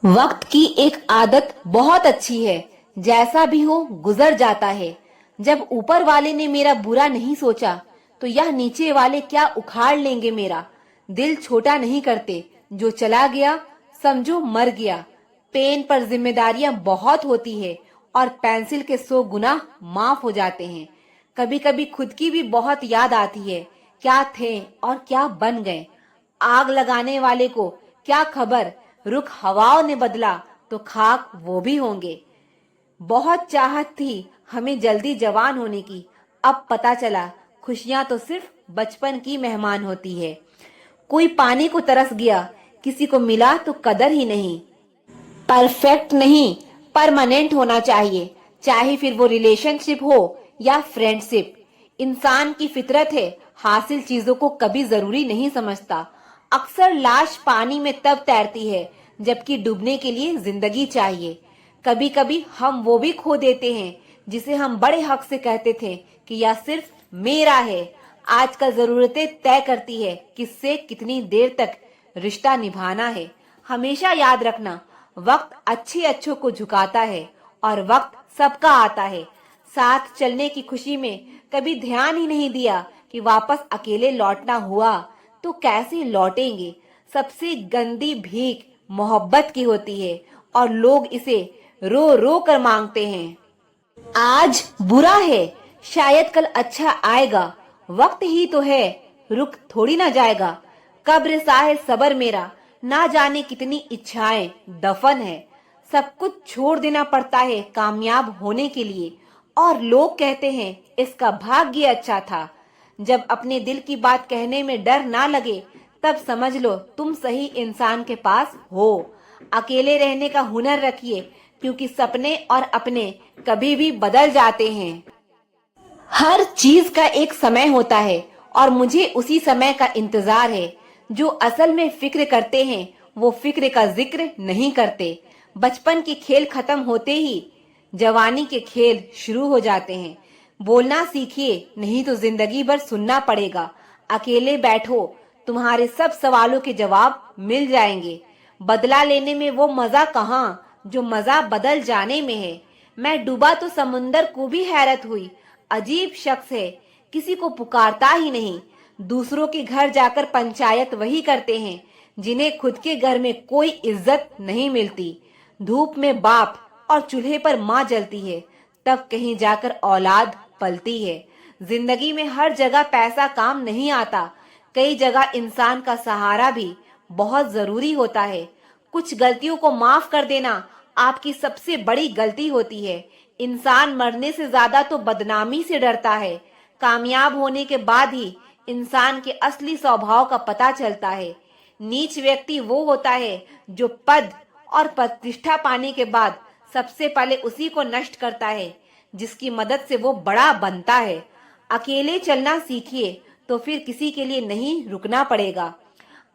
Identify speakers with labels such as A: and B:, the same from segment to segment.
A: वक्त की एक आदत बहुत अच्छी है, जैसा भी हो गुजर जाता है। जब ऊपर वाले ने मेरा बुरा नहीं सोचा, तो यह नीचे वाले क्या उखाड़ लेंगे मेरा। दिल छोटा नहीं करते, जो चला गया समझो मर गया। पेन पर जिम्मेदारियां बहुत होती है और पेंसिल के 100 गुना माफ हो जाते हैं। कभी कभी खुद की भी बहुत याद आती है, क्या थे और क्या बन गए। आग लगाने वाले को क्या खबर, रुख हवाओं ने बदला तो खाक वो भी होंगे। बहुत चाहत थी हमें जल्दी जवान होने की, अब पता चला खुशियां तो सिर्फ बचपन की मेहमान होती है। कोई पानी को तरस गया, किसी को मिला तो कदर ही नहीं। परफेक्ट नहीं, परमानेंट होना चाहिए, चाहे फिर वो रिलेशनशिप हो या फ्रेंडशिप। इंसान की फितरत है, हासिल चीजों को कभी जरूरी नहीं समझता। अक्सर लाश पानी में तब तैरती है जबकि डूबने के लिए जिंदगी चाहिए। कभी कभी हम वो भी खो देते हैं जिसे हम बड़े हक से कहते थे कि यह सिर्फ मेरा है। आजकल जरूरतें तय करती है किससे कितनी देर तक रिश्ता निभाना है। हमेशा याद रखना, वक्त अच्छे अच्छों को झुकाता है और वक्त सबका आता है। साथ चलने की खुशी में कभी ध्यान ही नहीं दिया कि वापस अकेले लौटना हुआ तो कैसे लौटेंगे। सबसे गंदी भीख मोहब्बत की होती है और लोग इसे रो रो कर मांगते हैं। आज बुरा है, शायद कल अच्छा आएगा। वक्त ही तो है, रुक थोड़ी ना जाएगा। कब्र सा है सबर मेरा, ना जाने कितनी इच्छाएं दफन है। सब कुछ छोड़ देना पड़ता है कामयाब होने के लिए, और लोग कहते हैं इसका भाग्य अच्छा था। जब अपने दिल की बात कहने में डर ना लगे, तब समझ लो तुम सही इंसान के पास हो। अकेले रहने का हुनर रखिए, क्योंकि सपने और अपने कभी भी बदल जाते हैं। हर चीज का एक समय होता है और मुझे उसी समय का इंतजार है। जो असल में फिक्र करते हैं वो फिक्र का जिक्र नहीं करते। बचपन के खेल खत्म होते ही जवानी के खेल शुरू हो जाते हैं। बोलना सीखिए, नहीं तो जिंदगी भर सुनना पड़ेगा। अकेले बैठो, तुम्हारे सब सवालों के जवाब मिल जाएंगे। बदला लेने में वो मजा कहाँ जो मजा बदल जाने में है। मैं डूबा तो समुंदर को भी हैरत हुई। अजीब शख्स है, किसी को पुकारता ही नहीं। दूसरों के घर जाकर पंचायत वही करते हैं जिन्हें खुद के घर में कोई इज्जत नहीं मिलती। धूप में बाप और चूल्हे पर माँ जलती है, तब कहीं जाकर औलाद पलती है। जिंदगी में हर जगह पैसा काम नहीं आता, कई जगह इंसान का सहारा भी बहुत जरूरी होता है। कुछ गलतियों को माफ कर देना आपकी सबसे बड़ी गलती होती है। इंसान मरने से ज्यादा तो बदनामी से डरता है। कामयाब होने के बाद ही इंसान के असली स्वभाव का पता चलता है। नीच व्यक्ति वो होता है जो पद और प्रतिष्ठा पाने के बाद सबसे पहले उसी को नष्ट करता है जिसकी मदद से वो बड़ा बनता है। अकेले चलना सीखिए, तो फिर किसी के लिए नहीं रुकना पड़ेगा।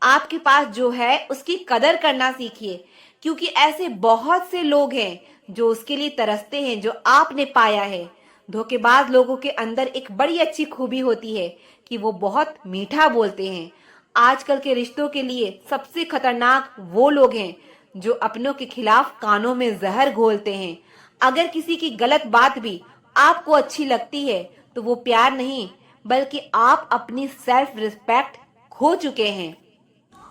A: आपके पास जो है उसकी कदर करना सीखिए, क्योंकि ऐसे बहुत से लोग हैं जो उसके लिए तरसते हैं जो आपने पाया है। धोखेबाज लोगों के अंदर एक बड़ी अच्छी खूबी होती है कि वो बहुत मीठा बोलते हैं। आजकल के रिश्तों के लिए सबसे खतरनाक वो लोग हैं जो अपनों के खिलाफ कानों में जहर घोलते हैं। अगर किसी की गलत बात भी आपको अच्छी लगती है तो वो प्यार नहीं, बल्कि आप अपनी सेल्फ रिस्पेक्ट खो चुके हैं।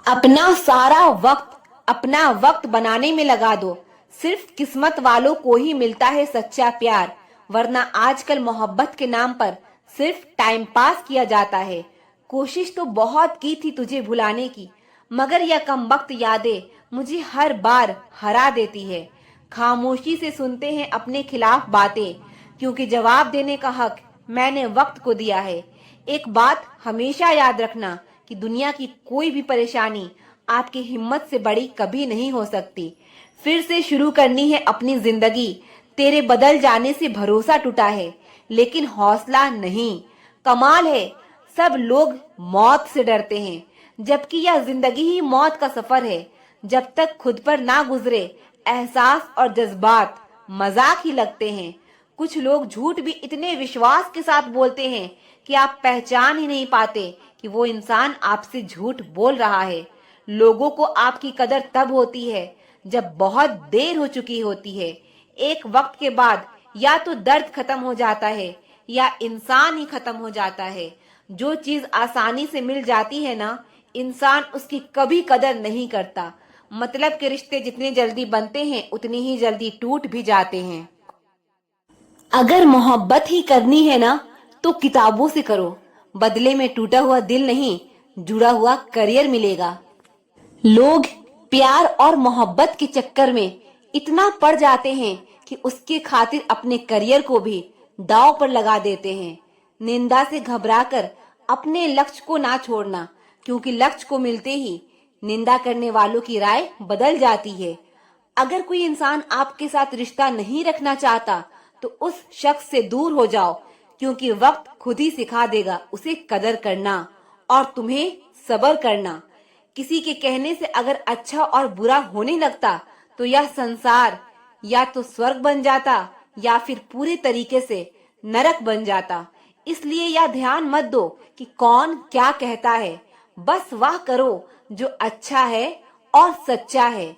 A: अपना सारा वक्त अपना वक्त बनाने में लगा दो। सिर्फ किस्मत वालों को ही मिलता है सच्चा प्यार, वरना आजकल मोहब्बत के नाम पर सिर्फ टाइम पास किया जाता है। कोशिश तो बहुत की थी तुझे भुलाने की, मगर यह कमबख्त यादें मुझे हर बार हरा देती है। खामोशी से सुनते हैं अपने खिलाफ बातें, क्योंकि जवाब देने का हक मैंने वक्त को दिया है। एक बात हमेशा याद रखना कि दुनिया की कोई भी परेशानी आपकी हिम्मत से बड़ी कभी नहीं हो सकती। फिर से शुरू करनी है अपनी जिंदगी। तेरे बदल जाने से भरोसा टूटा है, लेकिन हौसला नहीं। कमाल है, सब लोग मौत से डरते हैं, जबकि यह जिंदगी ही मौत का सफर है। जब तक खुद पर ना गुजरे, एहसास और जज्बात मजाक ही लगते हैं। कुछ लोग झूठ भी इतने विश्वास के साथ बोलते हैं कि आप पहचान ही नहीं पाते कि वो इंसान आपसे झूठ बोल रहा है। लोगों को आपकी कदर तब होती है जब बहुत देर हो चुकी होती है। एक वक्त के बाद या तो दर्द खत्म हो जाता है या इंसान ही खत्म हो जाता है। जो चीज आसानी से मिल जाती है ना, इंसान उसकी कभी कदर नहीं करता। मतलब के रिश्ते जितने जल्दी बनते हैं उतनी ही जल्दी टूट भी जाते हैं। अगर मोहब्बत ही करनी है ना तो किताबों से करो, बदले में टूटा हुआ दिल नहीं, जुड़ा हुआ करियर मिलेगा। लोग प्यार और मोहब्बत के चक्कर में इतना पड़ जाते हैं कि उसके खातिर अपने करियर को भी दांव पर लगा देते हैं। निंदा से घबराकर अपने लक्ष्य को ना छोड़ना, क्योंकि लक्ष्य को मिलते ही निंदा करने वालों की राय बदल जाती है। अगर कोई इंसान आपके साथ रिश्ता नहीं रखना चाहता तो उस शख्स से दूर हो जाओ, क्योंकि वक्त खुद ही सिखा देगा उसे कदर करना और तुम्हें सब्र करना। किसी के कहने से अगर अच्छा और बुरा होने लगता तो यह संसार या तो स्वर्ग बन जाता या फिर पूरे तरीके से नरक बन जाता। इसलिए यह ध्यान मत दो कि कौन क्या कहता है, बस वह करो जो अच्छा है और सच्चा है।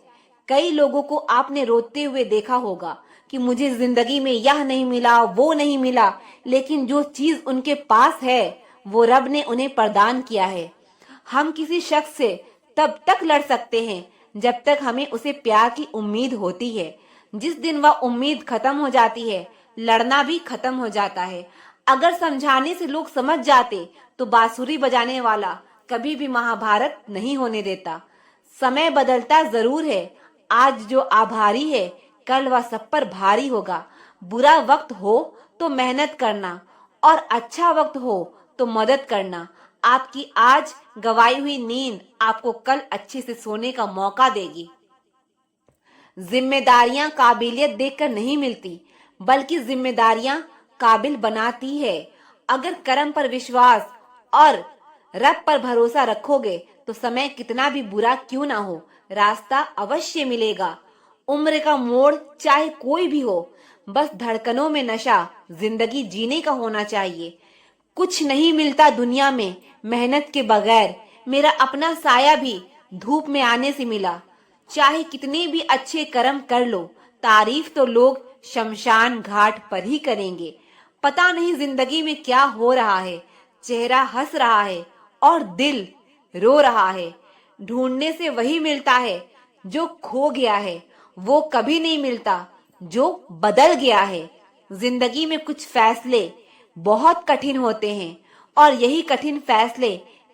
A: कई लोगों को आपने रोते हुए देखा होगा कि मुझे जिंदगी में यह नहीं मिला, वो नहीं मिला, लेकिन जो चीज उनके पास है वो रब ने उन्हें प्रदान किया है। हम किसी शख्स से तब तक लड़ सकते हैं जब तक हमें उसे प्यार की उम्मीद होती है। जिस दिन वह उम्मीद खत्म हो जाती है, लड़ना भी खत्म हो जाता है। अगर समझाने से लोग समझ जाते तो बांसुरी बजाने वाला कभी भी महाभारत नहीं होने देता। समय बदलता जरूर है, आज जो आभारी है कल वह सब पर भारी होगा। बुरा वक्त हो तो मेहनत करना और अच्छा वक्त हो तो मदद करना। आपकी आज गवाई हुई नींद आपको कल अच्छे से सोने का मौका देगी। जिम्मेदारियां काबिलियत देखकर नहीं मिलती, बल्कि जिम्मेदारियां काबिल बनाती है। अगर कर्म पर विश्वास और रब पर भरोसा रखोगे तो समय कितना भी बुरा क्यों ना हो, रास्ता अवश्य मिलेगा। उम्र का मोड़ चाहे कोई भी हो, बस धड़कनों में नशा जिंदगी जीने का होना चाहिए। कुछ नहीं मिलता दुनिया में मेहनत के बगैर। मेरा अपना साया भी धूप में आने से मिला। चाहे कितने भी अच्छे कर्म कर लो, तारीफ तो लोग शमशान घाट पर ही करेंगे। पता नहीं जिंदगी में क्या हो रहा है, चेहरा हंस रहा है और दिल रो रहा है। ढूंढने से वही मिलता है जो खो गया है, वो कभी नहीं मिलता जो बदल गया है। जिंदगी में कुछ फैसले बहुत कठिन होते हैं और यही कठिन फैसले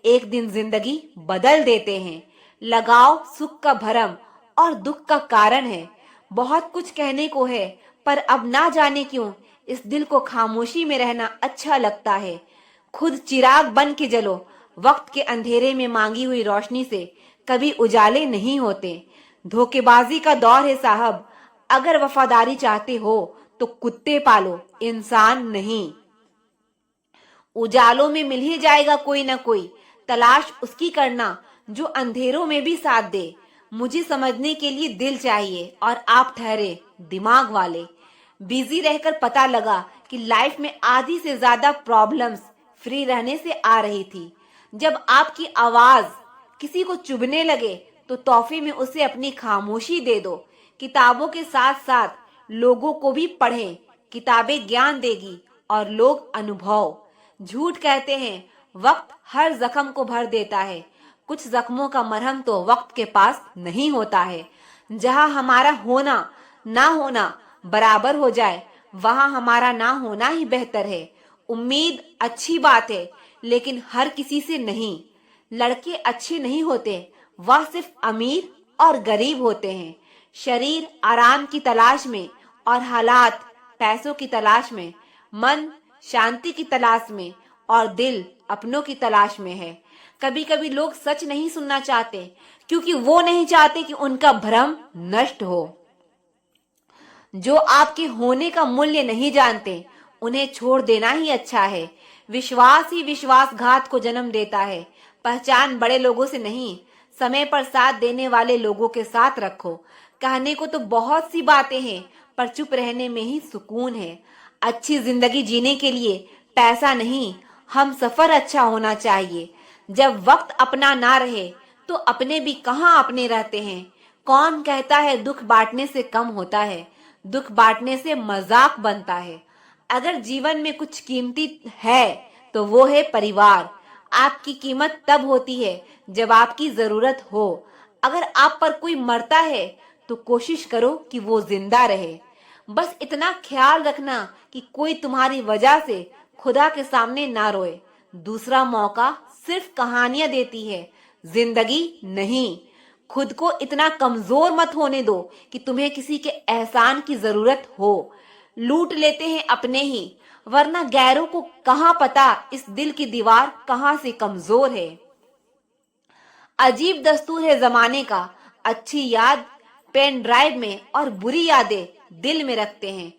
A: एक दिन जिंदगी बदल देते हैं। लगाव सुख का भरम और दुख का कारण है। बहुत कुछ कहने को है, पर अब ना जाने क्यों इस दिल को खामोशी में रहना अच्छा लगता है। खुद चिराग बन के जलो, वक्त के अंधेरे में मांगी हुई रोशनी से कभी उजाले नहीं होते। धोखेबाजी का दौर है साहब, अगर वफादारी चाहते हो तो कुत्ते पालो, इंसान नहीं। उजालों में मिल ही जाएगा कोई ना कोई, तलाश उसकी करना जो अंधेरों में भी साथ दे। मुझे समझने के लिए दिल चाहिए और आप ठहरे दिमाग वाले। बिजी रहकर पता लगा कि लाइफ में आधी से ज्यादा प्रॉब्लम्स फ्री रहने से आ रही थी। जब आपकी आवाज किसी को चुभने लगे तो तोहफे में उसे अपनी खामोशी दे दो। किताबों के साथ साथ लोगों को भी पढ़ें। किताबें ज्ञान देगी और लोग अनुभव। झूठ कहते हैं वक्त हर जख्म को भर देता है, कुछ जख्मों का मरहम तो वक्त के पास नहीं होता है। जहां हमारा होना ना होना बराबर हो जाए, वहां हमारा ना होना ही बेहतर है। उम्मीद अच्छी बात है, लेकिन हर किसी से नहीं। लड़के अच्छे नहीं होते, वह सिर्फ अमीर और गरीब होते हैं। शरीर आराम की तलाश में और हालात पैसों की तलाश में, मन शांति की तलाश में और दिल अपनों की तलाश में है। कभी कभी लोग सच नहीं सुनना चाहते क्योंकि वो नहीं चाहते कि उनका भ्रम नष्ट हो। जो आपके होने का मूल्य नहीं जानते उन्हें छोड़ देना ही अच्छा है। विश्वास ही विश्वासघात को जन्म देता है। पहचान बड़े लोगों से नहीं, समय पर साथ देने वाले लोगों के साथ रखो। कहने को तो बहुत सी बातें हैं, पर चुप रहने में ही सुकून है। अच्छी जिंदगी जीने के लिए पैसा नहीं, हम सफर अच्छा होना चाहिए। जब वक्त अपना ना रहे तो अपने भी कहाँ अपने रहते हैं। कौन कहता है दुख बांटने से कम होता है? दुख बांटने से मजाक बनता है। अगर जीवन में कुछ कीमती है तो वो है परिवार। आपकी कीमत तब होती है जब आपकी जरूरत हो। अगर आप पर कोई मरता है तो कोशिश करो कि वो जिंदा रहे। बस इतना ख्याल रखना कि कोई तुम्हारी वजह से खुदा के सामने ना रोए। दूसरा मौका सिर्फ कहानियां देती है, जिंदगी नहीं। खुद को इतना कमजोर मत होने दो कि तुम्हें किसी के एहसान की जरूरत हो। लूट लेते हैं अपने ही, वरना गैरों को कहां पता इस दिल की दीवार कहां से कमजोर है। अजीब दस्तूर है जमाने का, अच्छी याद पेन ड्राइव में और बुरी यादें दिल में रखते हैं।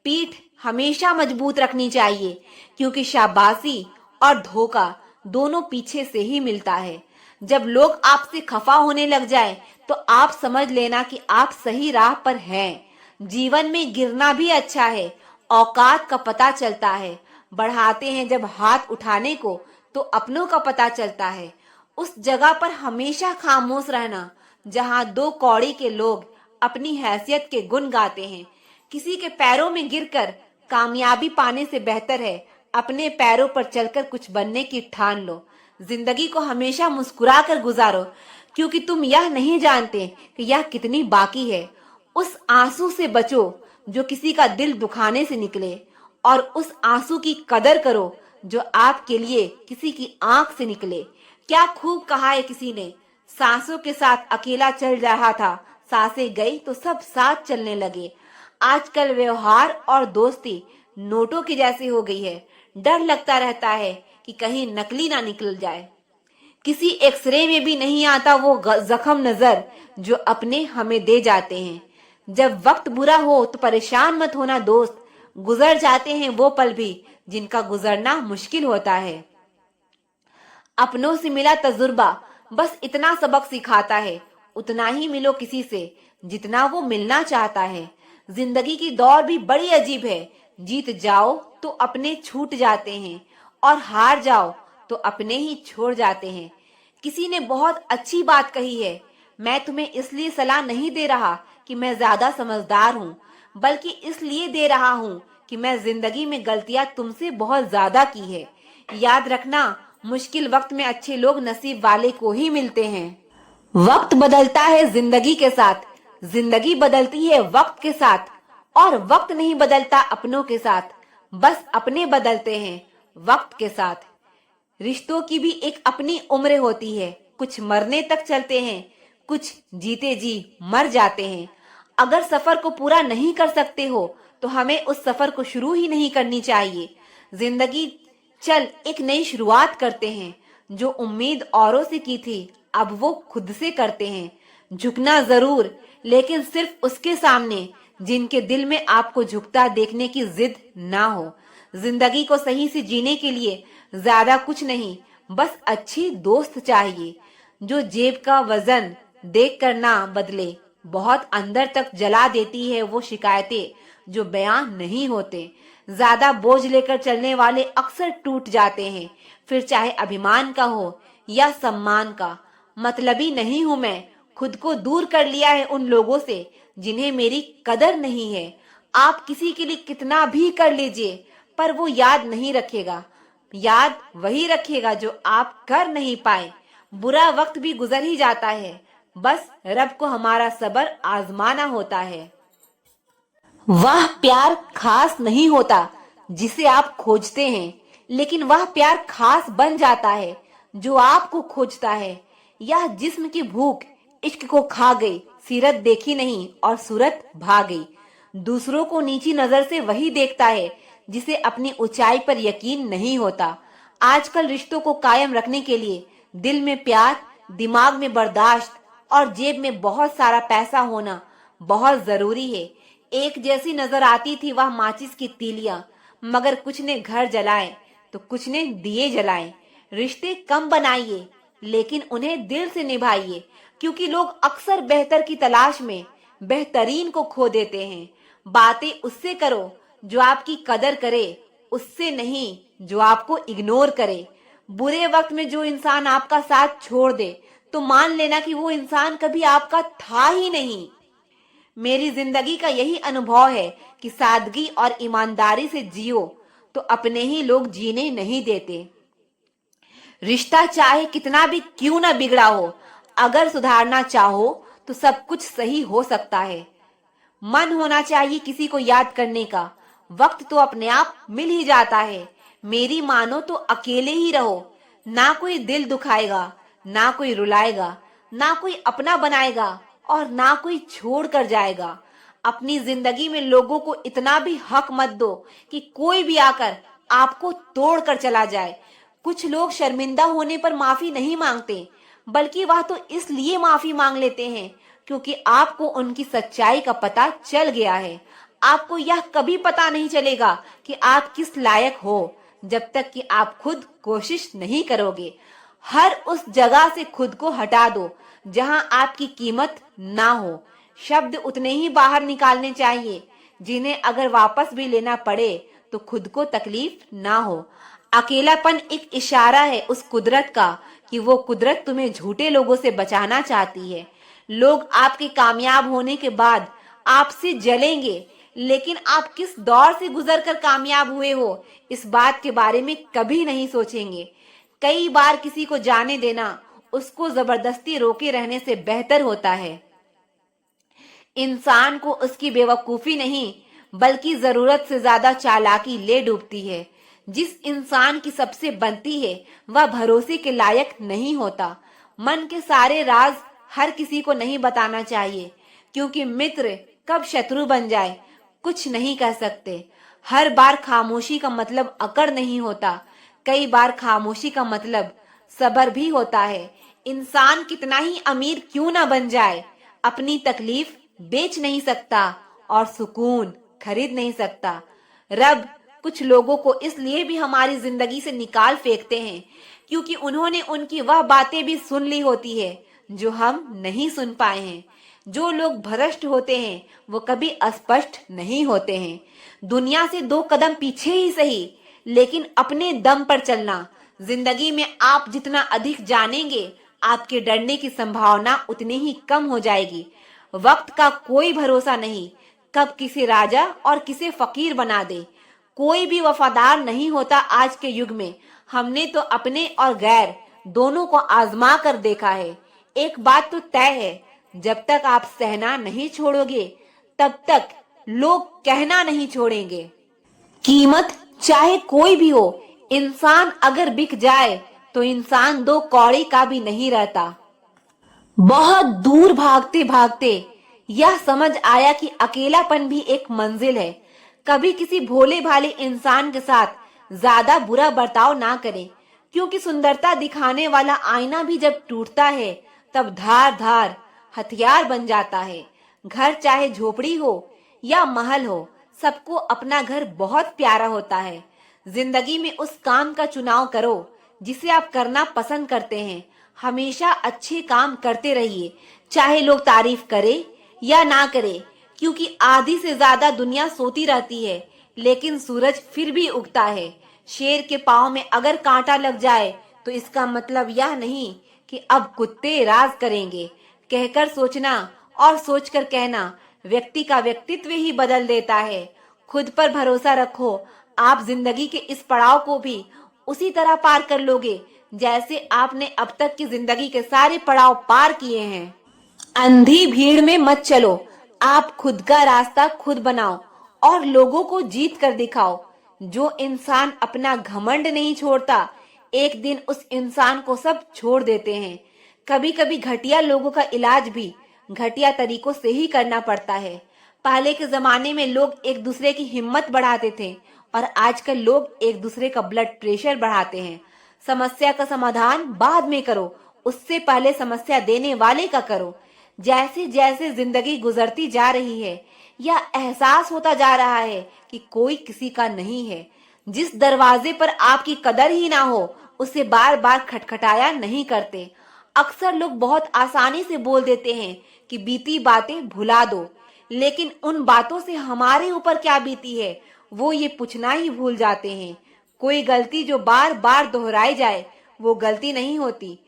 A: पीठ हमेशा मजबूत रखनी चाहिए, क्योंकि शाबाशी और धोखा दोनों पीछे से ही मिलता है। जब लोग आपसे खफा होने लग जाए तो आप समझ लेना कि आप सही राह पर हैं। जीवन में गिरना भी अच्छा है, औकात का पता चलता है। बढ़ाते हैं जब हाथ उठाने को तो अपनों का पता चलता है। उस जगह पर हमेशा खामोश रहना जहां दो कौड़ी के लोग अपनी हैसियत के गुण गाते हैं। किसी के पैरों में गिरकर कामयाबी पाने से बेहतर है अपने पैरों पर चलकर कुछ बनने की ठान लो। जिंदगी को हमेशा मुस्कुरा कर गुजारो, क्योंकि तुम यह नहीं जानते कि यह कितनी बाकी है। उस आंसू से बचो जो किसी का दिल दुखाने से निकले, और उस आंसू की कदर करो जो आपके लिए किसी की आंख से निकले। क्या खूब कहा है किसी ने, सांसों के साथ अकेला चल रहा था, सांसें गई तो सब साथ चलने लगे। आजकल व्यवहार और दोस्ती नोटों की जैसी हो गई है। डर लगता रहता है कि कहीं नकली ना निकल जाए। किसी एक्सरे में भी नहीं आता वो जख्म नजर जो अपने हमें दे जाते हैं। जब वक्त बुरा हो तो परेशान मत होना दोस्त, गुजर जाते हैं वो पल भी जिनका गुजरना मुश्किल होता है। अपनों से मिला तजुर्बा बस इतना सबक सिखाता है, उतना ही मिलो किसी से जितना वो मिलना चाहता है। जिंदगी की दौड़ भी बड़ी अजीब है, जीत जाओ तो अपने छूट जाते हैं और हार जाओ तो अपने ही छोड़ जाते हैं। किसी ने बहुत अच्छी बात कही है, मैं तुम्हें इसलिए सलाह नहीं दे रहा कि मैं ज्यादा समझदार हूँ, बल्कि इसलिए दे रहा हूँ कि मैं जिंदगी में गलतियां तुमसे बहुत ज्यादा की है। याद रखना, मुश्किल वक्त में अच्छे लोग नसीब वाले को ही मिलते हैं। वक्त बदलता है जिंदगी के साथ, जिंदगी बदलती है वक्त के साथ, और वक्त नहीं बदलता अपनों के साथ, बस अपने बदलते हैं वक्त के साथ। रिश्तों की भी एक अपनी उम्र होती है, कुछ मरने तक चलते हैं, कुछ जीते जी मर जाते हैं। अगर सफर को पूरा नहीं कर सकते हो तो हमें उस सफर को शुरू ही नहीं करनी चाहिए। जिंदगी चल एक नई शुरुआत करते हैं। जो उम्मीद औरों से की थी अब वो खुद से करते हैं। झुकना जरूर, लेकिन सिर्फ उसके सामने जिनके दिल में आपको झुकता देखने की जिद ना हो। जिंदगी को सही से जीने के लिए ज्यादा कुछ नहीं, बस अच्छी दोस्त चाहिए जो जेब का वजन देख कर ना बदले। बहुत अंदर तक जला देती है वो शिकायतें जो बयान नहीं होते। ज्यादा बोझ लेकर चलने वाले अक्सर टूट जाते हैं, फिर चाहे अभिमान का हो या सम्मान का। मतलबी नहीं हूं मैं, खुद को दूर कर लिया है उन लोगों से जिन्हें मेरी कदर नहीं है। आप किसी के लिए कितना भी कर लीजिए, पर वो याद नहीं रखेगा। याद वही रखेगा जो आप कर नहीं पाए। बुरा वक्त भी गुजर ही जाता है, बस रब को हमारा सब्र आजमाना होता है। वह प्यार खास नहीं होता जिसे आप खोजते हैं, लेकिन वह प्यार खास बन जाता है जो आपको खोजता है। यह जिस्म की भूख इश्क को खा गई, सीरत देखी नहीं और सूरत भा गई। दूसरों को नीची नजर से वही देखता है जिसे अपनी ऊंचाई पर यकीन नहीं होता। आजकल रिश्तों को कायम रखने के लिए दिल में प्यार, दिमाग में बर्दाश्त और जेब में बहुत सारा पैसा होना बहुत जरूरी है। एक जैसी नजर आती थी वह माचिस की तीलियां, मगर कुछ ने घर जलाए तो कुछ ने दिए जलाए। रिश्ते कम बनाइए, लेकिन उन्हें दिल से निभाइए, क्योंकि लोग अक्सर बेहतर की तलाश में बेहतरीन को खो देते हैं। बातें उससे करो जो आपकी कदर करे, उससे नहीं जो आपको इग्नोर करे। बुरे वक्त में जो इंसान आपका साथ छोड़ दे तो मान लेना कि वो इंसान कभी आपका था ही नहीं। मेरी जिंदगी का यही अनुभव है कि सादगी और ईमानदारी से जियो तो अपने ही लोग जीने नहीं देते। रिश्ता चाहे कितना भी क्यों ना बिगड़ा हो, अगर सुधारना चाहो तो सब कुछ सही हो सकता है। मन होना चाहिए किसी को याद करने का, वक्त तो अपने आप मिल ही जाता है। मेरी मानो तो अकेले ही रहो, ना कोई दिल दुखाएगा, ना कोई रुलाएगा, ना कोई अपना बनाएगा और ना कोई छोड़ कर जाएगा। अपनी जिंदगी में लोगों को इतना भी हक मत दो कि कोई भी आकर आपको तोड़ कर चला जाए। कुछ लोग शर्मिंदा होने पर माफी नहीं मांगते, बल्कि वह तो इसलिए माफी मांग लेते हैं क्योंकि आपको उनकी सच्चाई का पता चल गया है। आपको यह कभी पता नहीं चलेगा कि आप किस लायक हो जब तक कि आप खुद कोशिश नहीं करोगे। हर उस जगह से खुद को हटा दो जहां आपकी कीमत ना हो। शब्द उतने ही बाहर निकालने चाहिए जिन्हें अगर वापस भी लेना पड़े तो खुद को तकलीफ ना हो। अकेलापन एक इशारा है उस कुदरत का कि वो कुदरत तुम्हें झूठे लोगों से बचाना चाहती है। लोग आपके कामयाब होने के बाद आपसे जलेंगे, लेकिन आप किस दौर से गुजरकर कामयाब हुए हो इस बात के बारे में कभी नहीं सोचेंगे। कई बार किसी को जाने देना उसको जबरदस्ती रोके रहने से बेहतर होता है। इंसान को उसकी बेवकूफी नहीं बल्कि जरूरत से ज्यादा चालाकी ले डूबती है। जिस इंसान की सबसे बनती है वह भरोसे के लायक नहीं होता। मन के सारे राज हर किसी को नहीं बताना चाहिए क्योंकि मित्र कब शत्रु बन जाए कुछ नहीं कह सकते। हर बार खामोशी का मतलब अकड़ नहीं होता, कई बार खामोशी का मतलब सब्र भी होता है। इंसान कितना ही अमीर क्यों ना बन जाए, अपनी तकलीफ बेच नहीं सकता और सुकून खरीद नहीं सकता। रब कुछ लोगों को इसलिए भी हमारी जिंदगी से निकाल फेंकते हैं क्योंकि उन्होंने उनकी वह बातें भी सुन ली होती है जो हम नहीं सुन पाए हैं। जो लोग भ्रष्ट होते हैं वो कभी अस्पष्ट नहीं होते हैं। दुनिया से 2 कदम पीछे ही सही, लेकिन अपने दम पर चलना। जिंदगी में आप जितना अधिक जानेंगे आपके डरने की संभावना उतनी ही कम हो जाएगी। वक्त का कोई भरोसा नहीं, कब किसे राजा और किसे फकीर बना दे। कोई भी वफादार नहीं होता आज के युग में। हमने तो अपने और गैर दोनों को आजमा कर देखा है। एक बात तो तय है, जब तक आप सहना नहीं छोड़ोगे तब तक लोग कहना नहीं छोड़ेंगे। कीमत चाहे कोई भी हो, इंसान अगर बिक जाए तो इंसान 2 कौड़ी का भी नहीं रहता। बहुत दूर भागते भागते यह समझ आया कि अकेलापन भी एक मंजिल है। कभी किसी भोले भाले इंसान के साथ ज्यादा बुरा बर्ताव ना करें क्योंकि सुंदरता दिखाने वाला आईना भी जब टूटता है तब धार धार हथियार बन जाता है। घर चाहे झोपड़ी हो या महल हो, सबको अपना घर बहुत प्यारा होता है। जिंदगी में उस काम का चुनाव करो जिसे आप करना पसंद करते हैं। हमेशा अच्छे काम करते रहिए, चाहे लोग तारीफ करे या ना करे, क्योंकि आधी से ज्यादा दुनिया सोती रहती है लेकिन सूरज फिर भी उगता है। शेर के पांव में अगर कांटा लग जाए तो इसका मतलब यह नहीं कि अब कुत्ते राज करेंगे। कहकर सोचना और सोचकर कहना व्यक्ति का व्यक्तित्व ही बदल देता है। खुद पर भरोसा रखो, आप जिंदगी के इस पड़ाव को भी उसी तरह पार कर लोगे जैसे आपने अब तक की जिंदगी के सारे पड़ाव पार किए हैं। अंधी भीड़ में मत चलो, आप खुद का रास्ता खुद बनाओ और लोगों को जीत कर दिखाओ। जो इंसान अपना घमंड नहीं छोड़ता, एक दिन उस इंसान को सब छोड़ देते हैं। कभी कभी घटिया लोगों का इलाज भी घटिया तरीकों से ही करना पड़ता है। पहले के जमाने में लोग एक दूसरे की हिम्मत बढ़ाते थे और आजकल लोग एक दूसरे का ब्लड प्रेशर बढ़ाते हैं। समस्या का समाधान बाद में करो, उससे पहले समस्या देने वाले का करो। जैसे जैसे जिंदगी गुजरती जा रही है यह एहसास होता जा रहा है कि कोई किसी का नहीं है। जिस दरवाजे पर आपकी कदर ही ना हो उसे बार बार खटखटाया नहीं करते। अक्सर लोग बहुत आसानी से बोल देते हैं कि बीती बातें भुला दो, लेकिन उन बातों से हमारे ऊपर क्या बीती है वो ये पूछना ही भूल जाते हैं। कोई गलती जो बार बार दोहराई जाए वो गलती नहीं होती,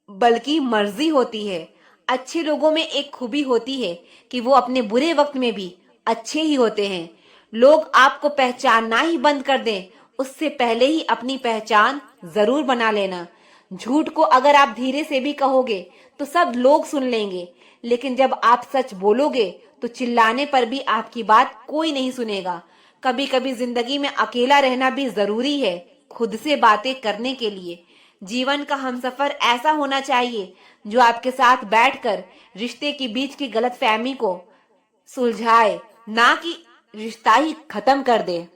A: बल्कि मर्जी होती है। अच्छे लोगों में एक खूबी होती है कि वो अपने बुरे वक्त में भी अच्छे ही होते हैं। लोग आपको पहचानना ही बंद कर दें, उससे पहले ही अपनी पहचान जरूर बना लेना। झूठ को अगर आप धीरे से भी कहोगे तो सब लोग सुन लेंगे, लेकिन जब आप सच बोलोगे तो चिल्लाने पर भी आपकी बात कोई नहीं सुनेगा। कभी कभी जिंदगी में अकेला रहना भी जरूरी है, खुद से बातें करने के लिए। जीवन का हमसफर ऐसा होना चाहिए जो आपके साथ बैठकर रिश्ते के बीच की गलतफहमी को सुलझाए, ना कि रिश्ता ही खत्म कर दे।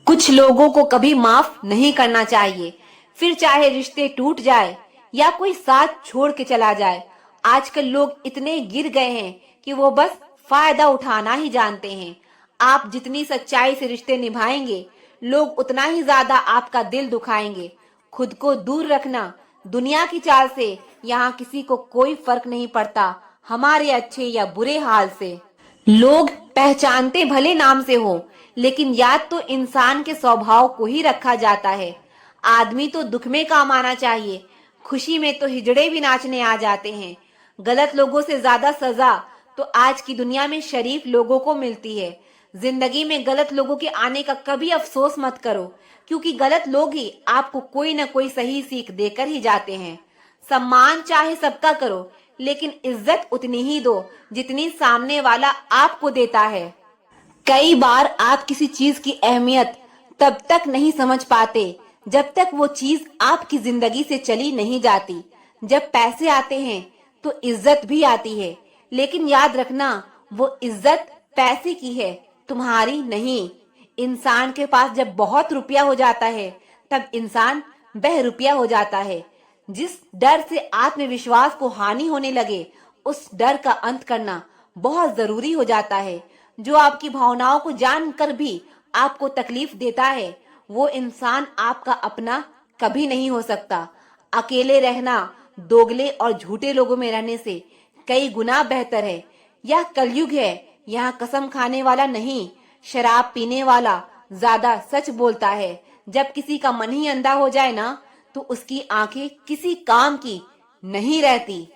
A: कुछ लोगों को कभी माफ नहीं करना चाहिए, फिर चाहे रिश्ते टूट जाए या कोई साथ छोड़ के चला जाए। आजकल लोग इतने गिर गए हैं कि वो बस फायदा उठाना ही जानते हैं। आप जितनी सच्चाई से रिश्ते निभाएंगे, लोग उतना ही ज्यादा आपका दिल दुखाएंगे। खुद को दूर रखना। दुनिया की चाल से यहाँ किसी को कोई फर्क नहीं पड़ता, हमारे अच्छे या बुरे हाल से। लोग पहचानते भले नाम से हो, लेकिन याद तो इंसान के स्वभाव को ही रखा जाता है। आदमी तो दुख में काम आना चाहिए, खुशी में तो हिजड़े भी नाचने आ जाते हैं। गलत लोगों से ज्यादा सजा तो आज की दुनिया में शरीफ लोगों को मिलती है। जिंदगी में गलत लोगों के आने का कभी अफसोस मत करो, क्योंकि गलत लोग ही आपको कोई ना कोई सही सीख देकर ही जाते हैं। सम्मान चाहे सबका करो, लेकिन इज्जत उतनी ही दो जितनी सामने वाला आपको देता है। कई बार आप किसी चीज की अहमियत तब तक नहीं समझ पाते जब तक वो चीज आपकी जिंदगी से चली नहीं जाती। जब पैसे आते हैं तो इज्जत भी आती है, लेकिन याद रखना वो इज्जत पैसे की है, तुम्हारी नहीं। इंसान के पास जब बहुत रुपया हो जाता है तब इंसान बहरुपया हो जाता है। जिस डर से आत्मविश्वास को हानि होने लगे, उस डर का अंत करना बहुत जरूरी हो जाता है। जो आपकी भावनाओं को जानकर भी आपको तकलीफ देता है, वो इंसान आपका अपना कभी नहीं हो सकता। अकेले रहना दोगले और झूठे लोगों में रहने से कई गुना बेहतर है। यह कलयुग है, यहाँ कसम खाने वाला नहीं, शराब पीने वाला ज्यादा सच बोलता है। जब किसी का मन ही अंधा हो जाए ना, तो उसकी आंखें किसी काम की नहीं रहती।